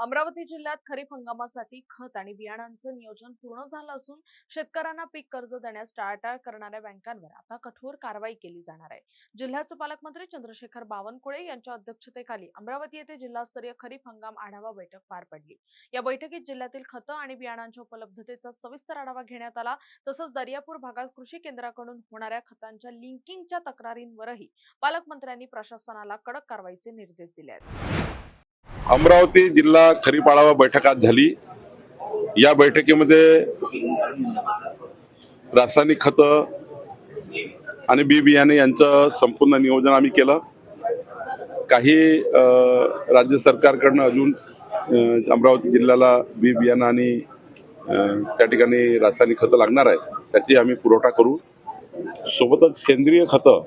अमरावती जिल्ह्यात खरीप हंगामासाठी खत आणि बियाणांचं नियोजन पूर्ण झालं असून शेतकऱ्यांना पीक कर्ज देण्यास टाळाटाळ करणाऱ्या बँकांवर आता कठोर कारवाई केली जाणार आहे। जिल्ह्याचे पालकमंत्री चंद्रशेखर बावनकुळे यांच्या अध्यक्षतेखाली अमरावती येथे जिल्हास्तरीय खरीप हंगाम आढावा बैठक पार पडली। या बैठकीत जिल्ह्यातील खतं आणि बियाणांच्या उपलब्धतेचा सविस्तर आढावा घेण्यात आला। तसंच दर्यापूर भागात कृषी केंद्राकडून होणाऱ्या खतांच्या लिंकिंगच्या तक्रारींवरही पालकमंत्र्यांनी प्रशासनाला कडक कारवाईचे निर्देश दिले आहेत। अमरावती जिल्हा खरीप आढावा बैठक आज झाली। या बैठकीमध्ये रासायनिक खतं आणि बी बियाणे यांचं संपूर्ण नियोजन आम्ही केलं। काही राज्य सरकारकडून अजून अमरावती जिल्ह्याला बी बियाणे आणि त्या ठिकाणी रासायनिक खतं लागणार आहे, त्याची आम्ही पुरवठा करू। सोबतच सेंद्रिय खतं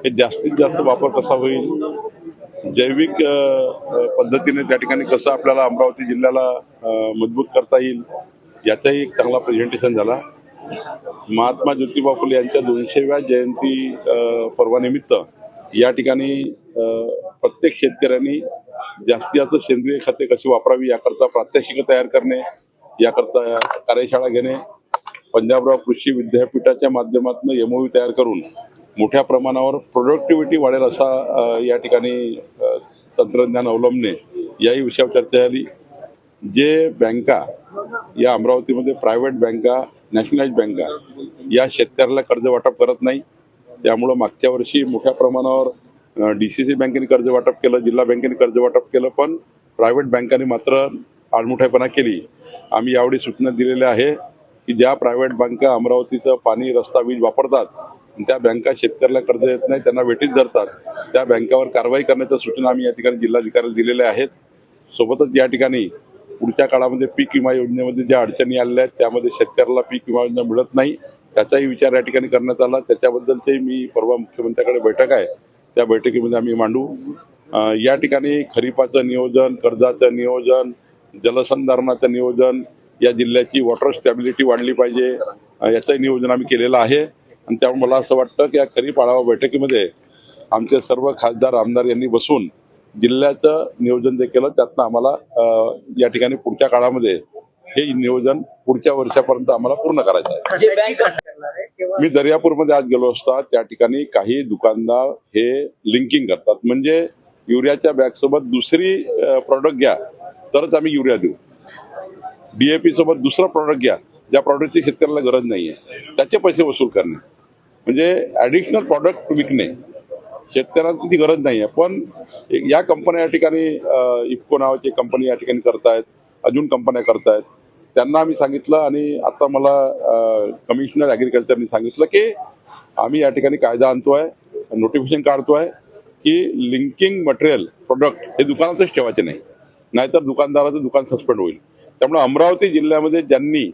हे जास्तीत जास्त वापर कसा होईल, जैविक पद्धतीने त्या ठिकाणी कसं आपल्याला अमरावती जिल्ह्याला मजबूत करता येईल याचाही एक चांगला प्रेझेंटेशन झाला। महात्मा ज्योतिबा फुले यांच्या 200व्या जयंती पर्वानिमित्त या ठिकाणी प्रत्येक शेतकऱ्यांनी जास्तीत जास्त सेंद्रिय खते कशी वापरावी याकरता प्रात्यक्षिक तयार करणे, याकरता कार्यशाळा घेणे, पंजाबराव कृषी विद्यापीठाच्या माध्यमातून MOU तयार करून मोठ्या प्रमाणावर प्रोडक्टिव्हिटी वाढेल असा या ठिकाणी तंत्रज्ञान अवलंबणे याही विषयावर चर्चा झाली। जे बँका या अमरावतीमध्ये प्रायव्हेट बँका, नॅशनलाइज बँका या शेतकऱ्याला कर्ज वाटप करत नाही, त्यामुळे मागच्या वर्षी मोठ्या प्रमाणावर DCC बँकेने कर्ज वाटप केलं, जिल्हा बँकेने कर्ज वाटप केलं, पण प्रायव्हेट बँकांनी मात्र आडमुठापणा केली। आम्ही यावेळी सूचना दिलेल्या आहे की ज्या प्रायव्हेट बँका अमरावतीचं पाणी, रस्ता, वीज वापरतात, त्या बँका शेतकऱ्याला कर्ज देत नाही, त्यांना वेठीस धरतात, त्या बँकावर कारवाई करण्याच्या सूचना आम्ही या ठिकाणी जिल्हाधिकाऱ्याला दिलेल्या आहेत। सोबतच या ठिकाणी पुढच्या काळामध्ये पीक विमा योजनेमध्ये ज्या अडचणी आलेल्या आहेत त्यामध्ये शेतकऱ्याला पीक विमा योजना मिळत नाही, त्याचाही विचार या ठिकाणी करण्यात आला। त्याच्याबद्दलचे मी परवा मुख्यमंत्र्यांकडे बैठक आहे, त्या बैठकीमध्ये आम्ही मांडू। या ठिकाणी खरीपाचं नियोजन, कर्जाचं नियोजन, जलसंधारणाचं नियोजन, या जिल्ह्याची वॉटर स्टॅबिलिटी वाढली पाहिजे याचंही नियोजन आम्ही केलेलं आहे। आणि त्यामुळे मला असं वाटतं की या खरीप आढावा बैठकीमध्ये आमचे सर्व खासदार, आमदार यांनी बसून जिल्ह्याचं नियोजन जे केलं त्यातनं आम्हाला या ठिकाणी पुढच्या काळामध्ये हे नियोजन पुढच्या वर्षापर्यंत आम्हाला पूर्ण करायचं आहे। मी दर्यापूरमध्ये आज गेलो असता, त्या ठिकाणी काही दुकानदार हे लिंकिंग करतात, म्हणजे युरियाच्या बॅगसोबत दुसरी प्रॉडक्ट घ्या तरच आम्ही युरिया देऊ, DAP सोबत दुसरा प्रॉडक्ट घ्या ज्या प्रॉडक्टची शेतकऱ्याला गरज नाहीये, त्याचे पैसे वसूल करणे, म्हणजे ऍडिशनल प्रॉडक्ट विकणे, शेतकऱ्यांना ती गरज नाहीये। पण या कंपन्या या ठिकाणी इफ्को नावाची कंपनी या ठिकाणी करतायत, अजून कंपन्या करतायत, त्यांना आम्ही सांगितलं आणि आता मला कमिशनर ॲग्रिकल्चरनी सांगितलं की आम्ही या ठिकाणी कायदा आणतोय, नोटिफिकेशन काढतोय की लिंकिंग मटेरियल प्रोडक्ट हे दुकानातच ठेवायचे नाही, नाहीतर दुकानदाराचं दुकान सस्पेंड होईल। त्यामुळे अमरावती जिल्ह्यामध्ये ज्यांनी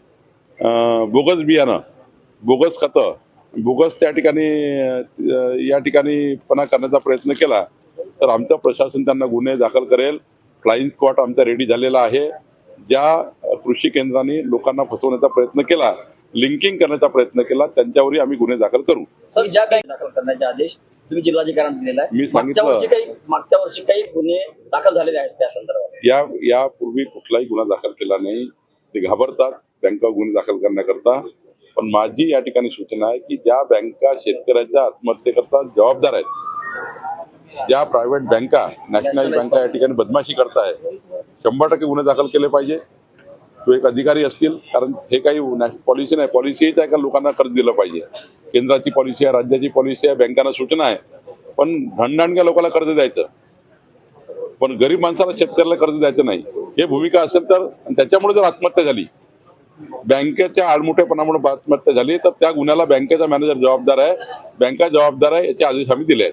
बोगस बियाणं, बोगस खतं, बोगस त्या ठिकाणी या ठिकाणी पणा करण्याचा प्रयत्न केला तर आमचं प्रशासन त्यांना गुन्हे दाखल करेल। फ्लाइंग स्क्वॉड आमचा रेडी झालेला आहे। ज्या कृषी केंद्रांनी लोकांना फसवण्याचा प्रयत्न केला, लिंकिंग करण्याचा प्रयत्न केला, त्यांच्यावरही आम्ही गुन्हे दाखल करू। सर, ज्या काही दाखल करण्याचे आदेश तुम्ही जिल्हाधिकाऱ्यांना दिलेला आहे, मी सांगितलं मागच्या वर्षी काही गुन्हे दाखल झालेले आहेत त्या संदर्भात? यापूर्वी कुठलाही गुन्हा दाखल केला नाही, ते घाबरतात बँका गुन्हे दाखल करण्याकरता। पण माझी या ठिकाणी सूचना आहे की ज्या बँका शेतकऱ्याच्या आत्महत्येकरता जबाबदार आहेत, ज्या प्रायव्हेट बँका, नॅशनलाइज बँका या ठिकाणी बदमाशी करतायत, 100% गुन्हे दाखल केले पाहिजे। तो एक अधिकारी असतील, कारण हे काही पॉलिसी नाही, पॉलिसी हीच आहे का लोकांना कर्ज दिलं पाहिजे, केंद्राची पॉलिसी आहे, राज्याची पॉलिसी आहे, बँकांना सूचना आहे, पण धनदांडग्या लोकांना कर्ज द्यायचं, पण गरीब माणसाला, शेतकऱ्याला कर्ज द्यायचं नाही, हे भूमिका असेल तर, त्याच्यामुळे जर आत्महत्या झाली, बँकेच्या आडमुठेपणामुळे आत्महत्या झाली, तर त्या गुन्ह्याला बँकेचा मॅनेजर जबाबदार आहे, बँका जबाबदार आहे, याचे आदेश आम्ही दिले आहेत।